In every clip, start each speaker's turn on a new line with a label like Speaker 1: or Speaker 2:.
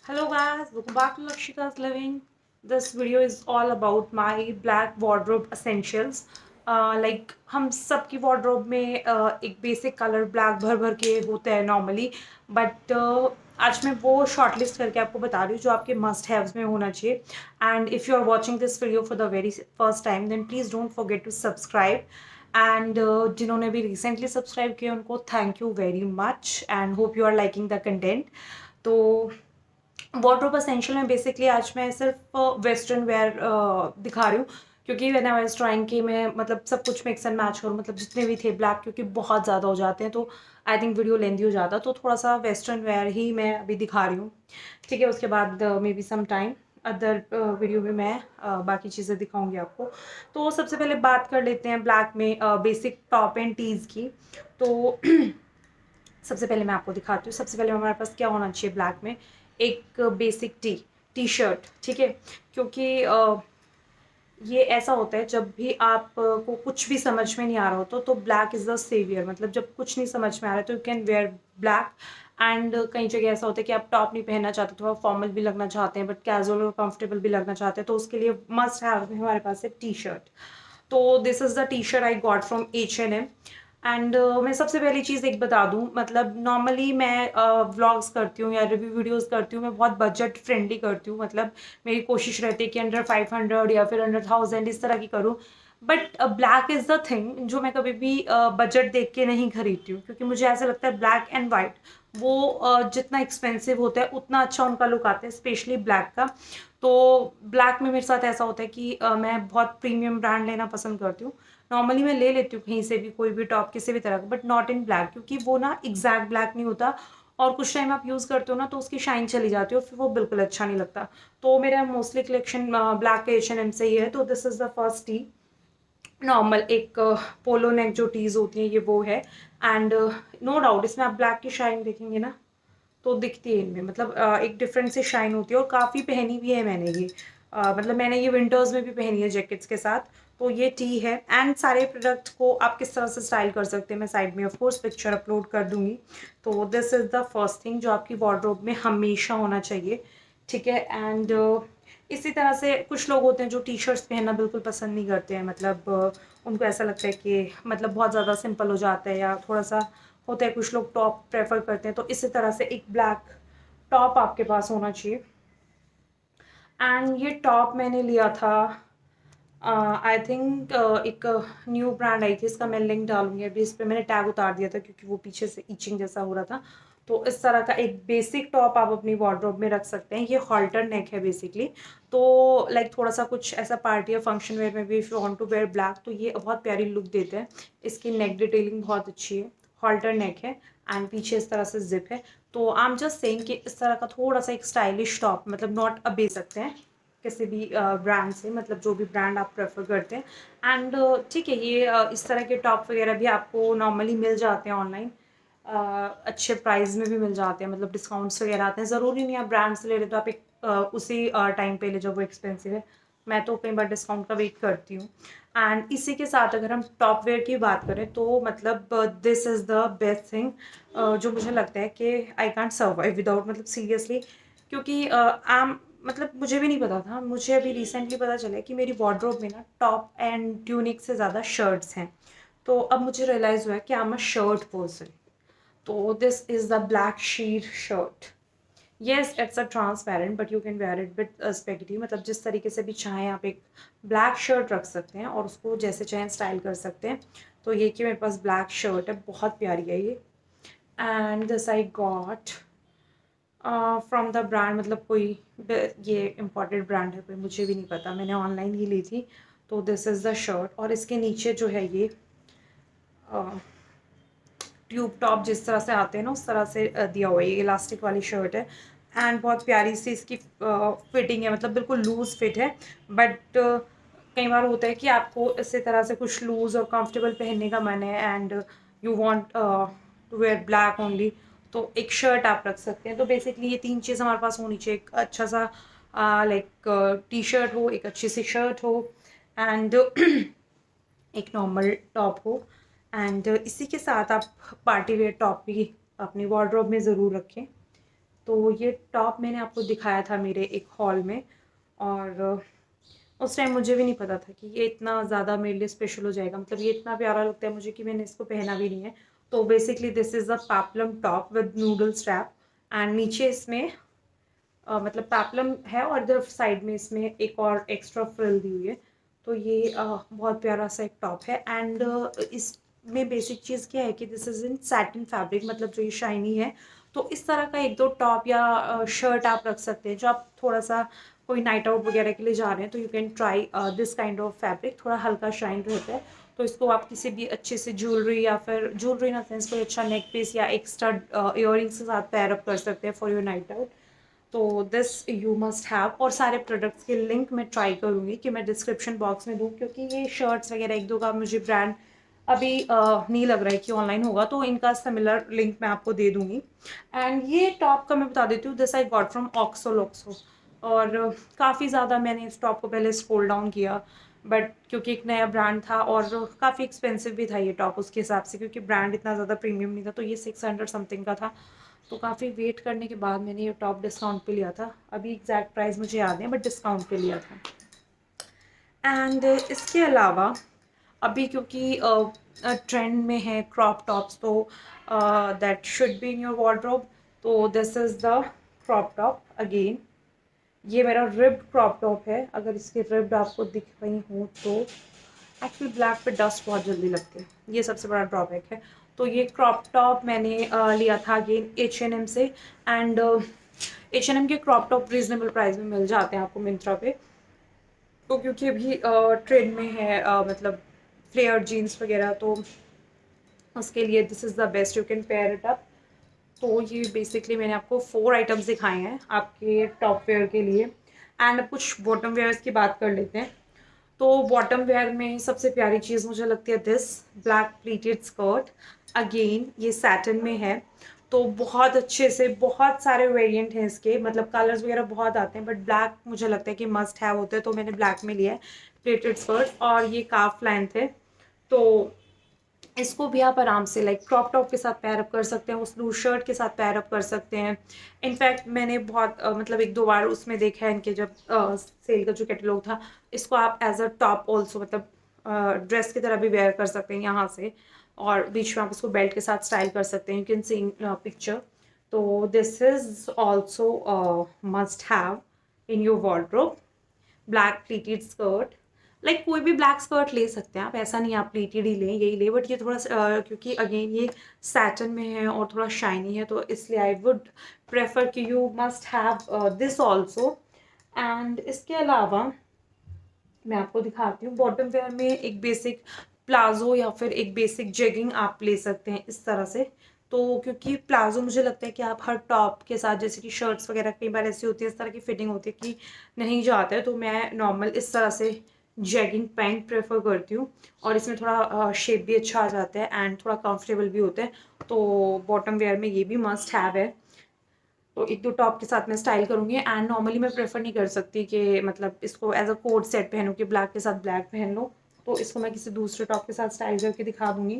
Speaker 1: Hello guys, welcome back to Lakshika's Living. This video is all about my black wardrobe essentials. Like हम सबकी wardrobe में एक basic color black भर भर के होते हैं normally, but आज मैं वो shortlist करके आपको बता रही हूँ जो आपके must haves में होना चाहिए. And if you are watching this video for the very first time, then please don't forget to subscribe. And जिन्होंने भी recently subscribe किया उनको thank you very much and hope you are liking the content. तो wardrobe essential में basically आज मैं सिर्फ western wear दिखा रही हूँ क्योंकि व्हेन आई वाज ट्राइंग कि मैं मतलब सब कुछ मिक्स एंड मैच करूँ, मतलब जितने भी थे ब्लैक क्योंकि बहुत ज़्यादा हो जाते हैं तो आई थिंक वीडियो लेंदी हो जाता, तो थोड़ा सा वेस्टर्न वेयर ही मैं अभी दिखा रही हूँ. ठीक है, उसके बाद maybe some time other video में मैं बाकी चीज़ें दिखाऊंगी आपको. तो सबसे पहले बात कर लेते हैं ब्लैक में बेसिक टॉप एंड टीज़ की. तो सबसे पहले मैं आपको दिखाती हूँ. सबसे पहले हमारे पास क्या होना चाहिए ब्लैक में, एक बेसिक टी शर्ट. ठीक है, क्योंकि ये ऐसा होता है जब भी आप को कुछ भी समझ में नहीं आ रहा होता तो ब्लैक इज़ द सेवियर. मतलब जब कुछ नहीं समझ में आ रहा है तो you can wear black. And कई जगह ऐसा होता है कि आप टॉप नहीं पहनना चाहते, थोड़ा फॉर्मल भी लगना चाहते हैं बट कैजुअल और कंफर्टेबल भी लगना चाहते हैं, तो उसके लिए मस्ट हैव हमारे पास है टी शर्ट. तो this is the T shirt I got from H&M. And मैं सबसे पहली चीज़ एक बता दूँ, मतलब नॉर्मली मैं व्लॉग्स करती हूँ या रिव्यू वीडियोस करती हूँ, मैं बहुत बजट फ्रेंडली करती हूँ. मतलब मेरी कोशिश रहती है कि अंडर 500 या फिर अंडर 1000 इस तरह की करूँ. But black is the thing जो मैं कभी भी बजट देख के नहीं खरीदती हूँ, क्योंकि मुझे ऐसा लगता है ब्लैक एंड वाइट वो जितना एक्सपेंसिव होता है उतना अच्छा उनका लुक आता है, स्पेशली ब्लैक का. तो ब्लैक में मेरे साथ ऐसा होता है कि मैं बहुत प्रीमियम ब्रांड लेना पसंद करती हूँ. नॉर्मली मैं ले लेती हूँ कहीं से भी कोई भी टॉप किसी भी तरह का, बट नॉट इन ब्लैक, क्योंकि वो ना एग्जैक्ट ब्लैक नहीं होता और कुछ टाइम आप यूज़ करते हो ना तो उसकी शाइन चली जाती है और फिर वो बिल्कुल अच्छा नहीं लगता. तो मेरा मोस्टली कलेक्शन ब्लैक के H&M से ही है. तो this is the first T. Normal एक पोलो नेक जो टीज होती हैं ये वो है. एंड नो डाउट इसमें आप ब्लैक की शाइन देखेंगे ना तो दिखती है इनमें, मतलब एक डिफरेंट सी शाइन होती है और काफ़ी पहनी भी है मैंने ये. मतलब मैंने ये विंटर्स में भी पहनी है जैकेट्स के साथ. तो ये टी है. एंड सारे प्रोडक्ट को आप किस तरह से स्टाइल कर सकते हैं मैं साइड में ऑफ कोर्स पिक्चर अपलोड कर दूंगी. तो this is the first thing जो आपकी वार्डरोब में हमेशा होना चाहिए. ठीक है. एंड इसी तरह से कुछ लोग होते हैं जो टी शर्ट्स पहनना बिल्कुल पसंद नहीं करते हैं, मतलब उनको ऐसा लगता है कि मतलब बहुत ज़्यादा सिंपल हो जाता है या थोड़ा सा होता है, कुछ लोग टॉप प्रेफर करते हैं. तो इसी तरह से एक ब्लैक टॉप आपके पास होना चाहिए. एंड ये टॉप मैंने लिया था आई थिंक एक न्यू ब्रांड आई थी, इसका मैं लिंक डालूंगी अभी. इस पर मैंने टैग उतार दिया था क्योंकि वो पीछे से इचिंग जैसा हो रहा था. तो इस तरह का एक बेसिक टॉप आप अपनी वार्डरोब में रख सकते हैं. ये हॉल्टर नेक है बेसिकली. तो लाइक थोड़ा सा कुछ ऐसा पार्टी या फंक्शन वेयर में भी if you want to wear black तो ये बहुत प्यारी लुक देते हैं. इसकी नेक डिटेलिंग बहुत अच्छी है. हॉल्टर नेक है एंड पीछे इस तरह से जिप है. तो आई एम जस्ट सेइंग कि इस तरह का थोड़ा सा एक स्टाइलिश टॉप, मतलब नॉट अ बेस सकते हैं किसी भी ब्रांड से, मतलब जो भी ब्रांड आप प्रेफर करते हैं. एंड ठीक है, ये इस तरह के टॉप वगैरह भी आपको नॉर्मली मिल जाते हैं ऑनलाइन. अच्छे प्राइस में भी मिल जाते हैं, मतलब डिस्काउंट्स वगैरह आते हैं. ज़रूरी नहीं आप ब्रांड से ले रहे तो आप एक उसी टाइम पे ले जब वो एक्सपेंसिव है. मैं तो कई बार डिस्काउंट का वेट करती हूँ. एंड इसी के साथ अगर हम टॉप वेयर की बात करें तो मतलब this is the best thing जो मुझे लगता है कि आई कॉन्ट सर्वाइव विदाउट, मतलब सीरियसली. क्योंकि आम मतलब मुझे भी नहीं पता था, मुझे अभी रिसेंटली पता चला कि मेरी वार्डरोब में ना टॉप एंड ट्यूनिक से ज़्यादा शर्ट्स हैं. तो अब मुझे रियलाइज़ हुआ है कि I am a shirt person. तो this is the black sheer shirt. Yes it's a transparent but you can wear it with spaghetti, मतलब जिस तरीके से भी चाहें आप एक ब्लैक शर्ट रख सकते हैं और उसको जैसे चाहें स्टाइल कर सकते हैं. तो ये कि मेरे पास ब्लैक शर्ट है, बहुत प्यारी है ये. And this I got from the brand, मतलब कोई ये इम्पोर्टेड ब्रांड है कोई, मुझे भी नहीं पता, मैंने ऑनलाइन ही ली थी. तो दिस इज़ द शर्ट और इसके नीचे जो है ये ट्यूब टॉप जिस तरह से आते हैं ना उस तरह से दिया हुआ है. ये इलास्टिक वाली शर्ट है एंड बहुत प्यारी सी इसकी फिटिंग है, मतलब बिल्कुल लूज़ फिट है. बट कई बार होता है कि आपको इसी तरह से कुछ लूज़ और कंफर्टेबल पहनने का मन है and you want to wear black only, तो एक शर्ट आप रख सकते हैं. तो बेसिकली ये तीन चीज़ हमारे पास होनी चाहिए. एक अच्छा सा लाइक टी शर्ट हो, एक अच्छी सी शर्ट हो एंड एक नॉर्मल टॉप हो. एंड इसी के साथ आप पार्टी वेयर टॉप भी अपनी वार्डरोब में ज़रूर रखें. तो ये टॉप मैंने आपको दिखाया था मेरे एक हॉल में, और उस टाइम मुझे भी नहीं पता था कि ये इतना ज़्यादा मेरे लिए स्पेशल हो जाएगा, मतलब ये इतना प्यारा लगता है मुझे कि मैंने इसको पहना भी नहीं है। तो basically this is a peplum top with noodle strap, and नीचे इसमें मतलब पेप्लम है और इधर साइड में इसमें एक और एक्स्ट्रा फ्रिल दी हुई है। तो ये बहुत प्यारा सा एक टॉप है, एंड इसमें बेसिक चीज़ क्या है कि this is in satin fabric, मतलब जो ये शाइनी है। तो इस तरह का एक दो टॉप या शर्ट आप रख सकते हैं, जो आप थोड़ा सा कोई नाइट आउट वगैरह के लिए जा रहे हैं, तो you can try this kind of fabric, थोड़ा हल्का शाइन रहता है। तो इसको आप किसी भी अच्छे से ज्वेलरी या फिर ज्वेलरी इन सेंस कोई अच्छा नेक पीस या एक स्टड ईयरिंग्स के साथ पेयर अप कर सकते हैं फॉर योर नाइट आउट। तो दिस यू मस्ट हैव, और सारे प्रोडक्ट्स के लिंक मैं ट्राई करूँगी कि मैं डिस्क्रिप्शन बॉक्स में दूँ, क्योंकि ये शर्ट्स वगैरह एक दो का मुझे ब्रांड अभी नहीं लग रहा है कि ऑनलाइन होगा, तो इनका सिमिलर लिंक मैं आपको दे दूँगी। एंड ये टॉप का मैं बता देती हूँ, this I got from oxo, और काफ़ी ज़्यादा मैंने इस टॉप को पहले स्क्रॉल डाउन किया, बट क्योंकि एक नया ब्रांड था और काफ़ी एक्सपेंसिव भी था ये टॉप उसके हिसाब से, क्योंकि ब्रांड इतना ज़्यादा प्रीमियम नहीं था, तो ये 600 समथिंग का था। तो काफ़ी वेट करने के बाद मैंने ये टॉप डिस्काउंट पे लिया था, अभी एग्जैक्ट प्राइस मुझे याद नहीं, बट डिस्काउंट पे लिया था। एंड इसके अलावा अभी क्योंकि ट्रेंड में है क्रॉप टॉप्स, तो that should be in your wardrobe. तो this is the crop top again, ये मेरा रिब्ड क्रॉप टॉप है। अगर इसके रिब्ड आपको दिख रही हो तो एक्चुअली ब्लैक पे डस्ट बहुत जल्दी लगती है, ये सबसे बड़ा ड्रॉबैक है। तो ये क्रॉप टॉप मैंने लिया था अगेन H&M से, एंड H&M के क्रॉप टॉप रीजनेबल प्राइस में मिल जाते हैं आपको मिंत्रा पे। तो क्योंकि अभी ट्रेंड में है मतलब फ्लेयर जीन्स वगैरह, तो उसके लिए this is the best, you can pair it up. तो ये बेसिकली मैंने आपको 4 आइटम्स दिखाए हैं आपके टॉप वेयर के लिए, एंड अब कुछ बॉटम वेयर्स की बात कर लेते हैं। तो बॉटम वेयर में सबसे प्यारी चीज़ मुझे लगती है this black pleated skirt, again ये सैटिन में है। तो बहुत अच्छे से बहुत सारे वेरिएंट हैं इसके, मतलब कलर्स वगैरह बहुत आते हैं, बट ब्लैक मुझे लगता है कि मस्ट हैव होते हैं, तो मैंने ब्लैक में लिया है प्लीटेड स्कर्ट, और ये काफ लेंथ है। तो इसको भी आप आराम से लाइक क्रॉप टॉप के साथ पैर अप कर सकते हैं, उस लूज शर्ट के साथ पैर अप कर सकते हैं। इनफैक्ट मैंने बहुत मतलब एक दो बार उसमें देखा है इनके, जब सेल का जो कैटलॉग था, इसको आप एज अ टॉप ऑल्सो मतलब ड्रेस की तरह भी वेयर कर सकते हैं यहाँ से, और बीच में आप उसको बेल्ट के साथ स्टाइल कर सकते हैं, यू कैन सी पिक्चर। तो this is also must have in your wardrobe, black pleated skirt. Like कोई भी ब्लैक स्कर्ट ले सकते हैं आप, ऐसा नहीं आप प्लीटेड ही लें यही ले, बट ये थोड़ा क्योंकि अगेन ये सैटन में है और थोड़ा शाइनी है, तो इसलिए आई वुड प्रेफर कि you must have this also. And इसके अलावा मैं आपको दिखाती हूँ, बॉटम वेयर में एक बेसिक प्लाजो या फिर एक बेसिक जेगिंग आप ले सकते हैं इस तरह से। तो क्योंकि प्लाजो मुझे लगता है कि आप हर टॉप के साथ, जैसे कि शर्ट्स वगैरह कई बार ऐसी होती है, इस तरह की फिटिंग होती है कि नहीं जाता है, तो मैं नॉर्मल इस तरह से जेगिंग पैंट प्रेफर करती हूँ, और इसमें थोड़ा शेप भी अच्छा आ जाता है एंड थोड़ा कंफर्टेबल भी होता है। तो बॉटम वेयर में ये भी मस्ट हैव है। तो एक दो टॉप के साथ मैं स्टाइल करूँगी, एंड नॉर्मली मैं प्रेफर नहीं कर सकती कि मतलब इसको एज अ कोट सेट पहनूँ कि ब्लैक के साथ ब्लैक पहन लो, तो इसको मैं किसी दूसरे टॉप के साथ स्टाइल करके दिखा दूँगी।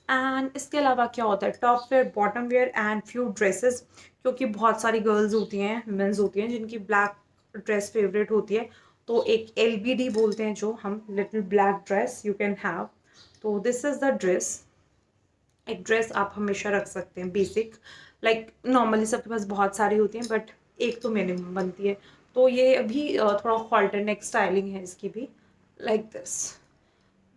Speaker 1: एंड इसके अलावा क्या होता है, top wear, bottom wear and few dresses, क्योंकि बहुत सारी गर्ल्स होती हैं, वुमेन्स होती हैं जिनकी ब्लैक ड्रेस फेवरेट होती है। तो एक LBD बोलते हैं जो हम, little black dress you can have. तो दिस इज़ द ड्रेस, एक ड्रेस आप हमेशा रख सकते हैं बेसिक, लाइक नॉर्मली सबके पास बहुत सारी होती हैं, बट एक तो मिनिमम बनती है। तो ये अभी थोड़ा हॉल्टर नेक स्टाइलिंग है इसकी भी, लाइक दिस।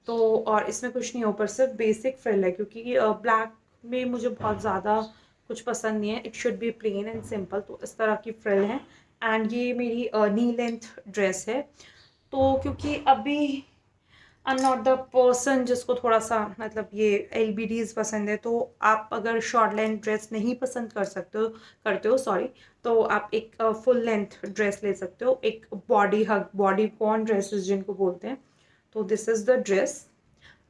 Speaker 1: तो और इसमें कुछ नहीं, ऊपर सिर्फ बेसिक फ्रिल है, क्योंकि ब्लैक में मुझे बहुत ज़्यादा कुछ पसंद नहीं है, it should be plain and simple, तो इस तरह की फ्रिल है। एंड ये मेरी नी लेंथ ड्रेस है। तो क्योंकि अभी I am not the person जिसको थोड़ा सा मतलब ये LBDs पसंद है, तो आप अगर शॉर्ट लेंथ ड्रेस नहीं पसंद कर सकते हो करते हो सॉरी, तो आप एक फुल लेंथ ड्रेस ले सकते हो, एक बॉडी हग, बॉडी कॉन ड्रेसेस जिनको बोलते हैं। तो this is the dress,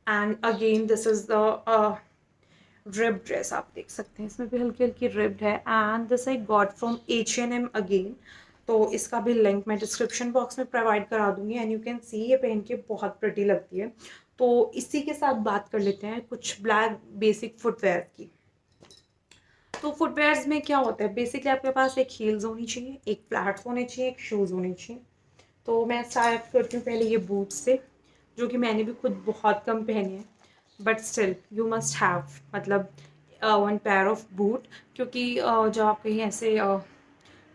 Speaker 1: and again this is the rib dress, आप देख सकते हैं इसमें भी हल्की हल्की रिब्ड है, and this I got from H&M again. तो इसका भी लिंक मैं डिस्क्रिप्शन बॉक्स में प्रोवाइड करा दूंगी, एंड यू कैन सी ये पहन के बहुत प्रिटी लगती है। तो इसी के साथ बात कर लेते हैं कुछ ब्लैक बेसिक फुटवेयर की। तो फुटवेयर्स में क्या होता है, बेसिकली आपके पास एक हील्स होनी चाहिए, एक फ्लैट्स होने चाहिए, एक शूज़ होने चाहिए। तो मैं स्टार्ट करती हूँ पहले ये बूट्स से, जो कि मैंने भी खुद बहुत कम पहने हैं, but still you must have, मतलब वन पेयर ऑफ बूट, क्योंकि जब आप कहीं ऐसे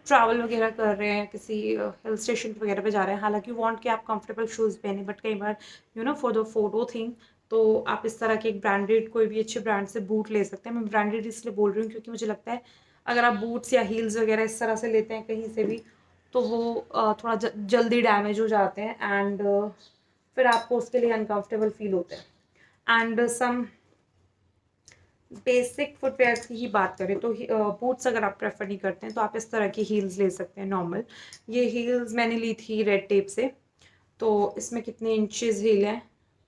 Speaker 1: ट्रैवल वगैरह कर रहे हैं, किसी हिल स्टेशन वगैरह पे जा रहे हैं, हालांकि वांट कि आप कंफर्टेबल शूज़ पहने, बट कई बार फॉर द फोटो थिंग, तो आप इस तरह के एक ब्रांडेड, कोई भी अच्छे ब्रांड से बूट ले सकते हैं। मैं ब्रांडेड इसलिए बोल रही हूँ क्योंकि मुझे लगता है अगर आप बूट्स या हील्स वगैरह इस तरह से लेते हैं कहीं से भी, तो वो थोड़ा जल्दी डैमेज हो जाते हैं, एंड फिर आपको उसके लिए अनकंफर्टेबल फील होता है। एंड सम बेसिक फुटवेयर की ही बात करें तो बूट्स अगर आप प्रेफर नहीं करते हैं तो आप इस तरह की हील्स ले सकते हैं नॉर्मल। ये हील्स मैंने ली थी रेड टेप से। तो इसमें कितने इंचेस हील हैं,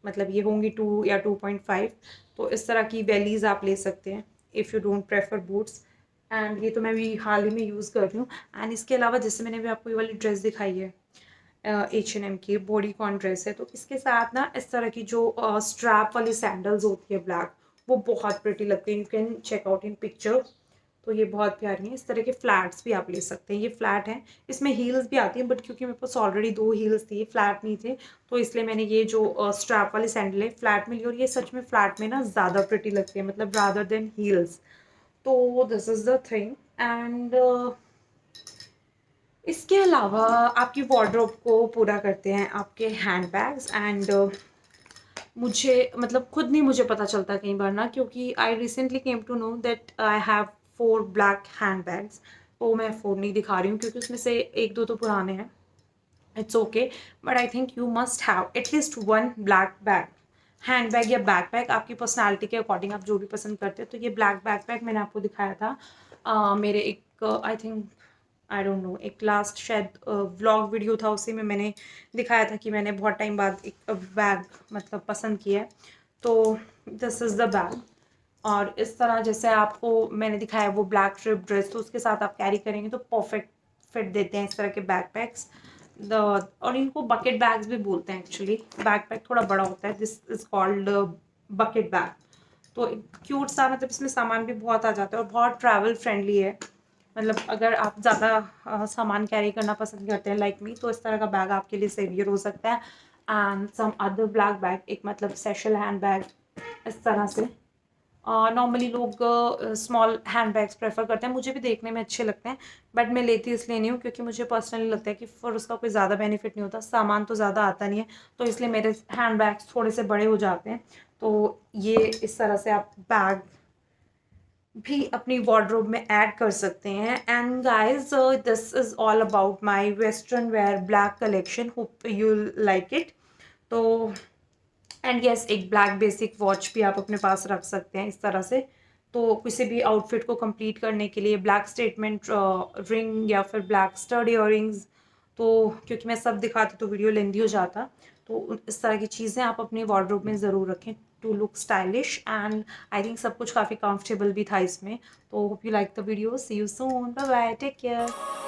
Speaker 1: मतलब ये होंगी 2 या 2.5। तो इस तरह की वैलीज़ आप ले सकते हैं if you don't prefer boots. And ये तो मैं भी हाल ही में यूज़ कर रही हूँ। एंड इसके अलावा जैसे मैंने भी आपको ये वाली ड्रेस दिखाई है, H&M की बॉडीकॉन ड्रेस है, तो इसके साथ ना इस तरह की जो स्ट्रैप वाली सैंडल्स होती है ब्लैक, वो बहुत प्रिटी लगती है। You can check out in picture. तो ये बहुत प्यारी है। इस तरह के फ्लैट्स भी आप ले सकते हैं, ये फ्लैट हैं, इसमें हील्स भी आती हैं, बट क्योंकि मेरे पास ऑलरेडी 2 हील्स थी, फ्लैट नहीं थे, तो इसलिए मैंने ये जो स्ट्रैप वाली सैंडल है फ्लैट में ली, और ये सच में फ्लैट में ना ज़्यादा प्रिटी लगती है, मतलब रादर देन हील्स। तो this is the thing. And इसके अलावा आपकी वार्डरोब को पूरा करते हैं आपके हैंड बैग्स। एंड मुझे मतलब खुद नहीं मुझे पता चलता कई बार ना, क्योंकि I recently came to know that I have 4 black handbags. तो मैं 4 नहीं दिखा रही हूँ क्योंकि उसमें से 1-2 तो पुराने हैं। It's okay, but I think you must have at least 1 black bag, hand bag या बैक पैक, आपकी पर्सनालिटी के अकॉर्डिंग आप जो भी पसंद करते हैं। तो ये ब्लैक बैक पैक मैंने आपको दिखाया था मेरे एक I think, I don't know, एक लास्ट शायद व्लॉग वीडियो था, उसी में मैंने दिखाया था कि मैंने बहुत टाइम बाद एक बैग मतलब पसंद किया है। तो दिस इज़ द बैग। और इस तरह जैसे आपको मैंने दिखाया वो ब्लैक स्ट्रिप ड्रेस, तो उसके साथ आप कैरी करेंगे तो परफेक्ट फिट देते हैं इस तरह के बैकपैक्स। द और इनको बकेट बैग्स भी बोलते हैं एक्चुअली। बैकपैक थोड़ा बड़ा होता है, this is called bucket bag. तो क्यूट सा, मतलब इसमें सामान भी बहुत आ जाता है और बहुत ट्रैवल फ्रेंडली है। मतलब अगर आप ज़्यादा सामान कैरी करना पसंद करते हैं लाइक मी, तो इस तरह का बैग आपके लिए सेवियर हो सकता है। And some other black bag, एक मतलब सेशल हैंड बैग इस तरह से। नॉर्मली लोग स्मॉल हैंड बैग्स प्रेफर करते हैं, मुझे भी देखने में अच्छे लगते हैं, बट मैं लेती इसलिए नहीं हूँ क्योंकि मुझे पर्सनली लगता है कि फिर उसका कोई ज़्यादा बेनिफिट नहीं होता, सामान तो ज़्यादा आता नहीं है, तो इसलिए मेरे हैंड बैग्स थोड़े से बड़े हो जाते हैं। तो ये इस तरह से आप बैग भी अपनी वार्डरोब में ऐड कर सकते हैं। And guys, this is all about my western wear black collection, hope you like it. तो एंड यस, एक ब्लैक बेसिक वॉच भी आप अपने पास रख सकते हैं इस तरह से। तो किसी भी आउटफिट को कंप्लीट करने के लिए ब्लैक स्टेटमेंट रिंग या फिर ब्लैक स्टड इयररिंग्स, तो क्योंकि मैं सब दिखाती तो वीडियो लेंदी हो जाता, तो इस तरह की चीज़ें आप अपने वार्डरोब में ज़रूर रखें to look stylish. And I think सब कुछ काफ़ी कंफर्टेबल भी था इसमें। तो hope you like the video, see you soon, bye bye, take care.